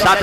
7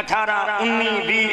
18 19 20